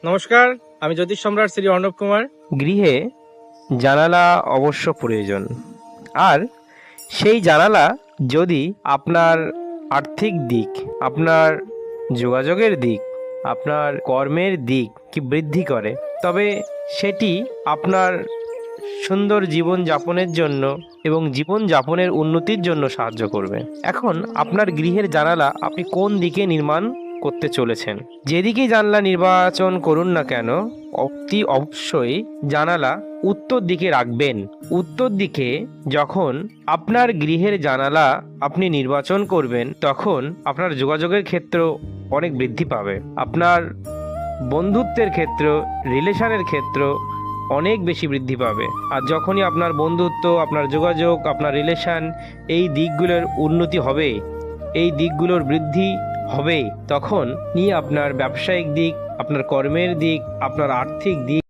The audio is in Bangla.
নমস্কার, আমি জ্যোতিষ সম্রাট শ্রী অর্ণব কুমার। গৃহে জানালা অবশ্য প্রয়োজন, আর সেই জানালা যদি আপনার আর্থিক দিক, আপনার যোগাযোগের দিক, আপনার কর্মের দিক কি বৃদ্ধি করে, তবে সেটি আপনার সুন্দর জীবন যাপনের জন্য এবং জীবন যাপনের উন্নতির জন্য সাহায্য করবে। এখন আপনার গৃহের জানালা আপনি কোন দিকে নির্মাণ করতে চলেছেন, যেদিকেই জানলা নির্বাচন করুন না কেন, অতি অবশ্যই জানালা উত্তর দিকে রাখবেন। উত্তর দিকে যখন আপনার গৃহের জানালা আপনি নির্বাচন করবেন, তখন আপনার যোগাযোগের ক্ষেত্র অনেক বৃদ্ধি পাবে। আপনার বন্ধুত্বের ক্ষেত্র, রিলেশনের ক্ষেত্র অনেক বেশি বৃদ্ধি পাবে। আর যখনই আপনার বন্ধুত্ব, আপনার যোগাযোগ, আপনার রিলেশন এই দিকগুলোর উন্নতি হবে, এই দিকগুলোর বৃদ্ধি হবে, তখন আপনার ব্যবসায়িক দিক, আপনার কর্মের দিক, আপনার আর্থিক দিক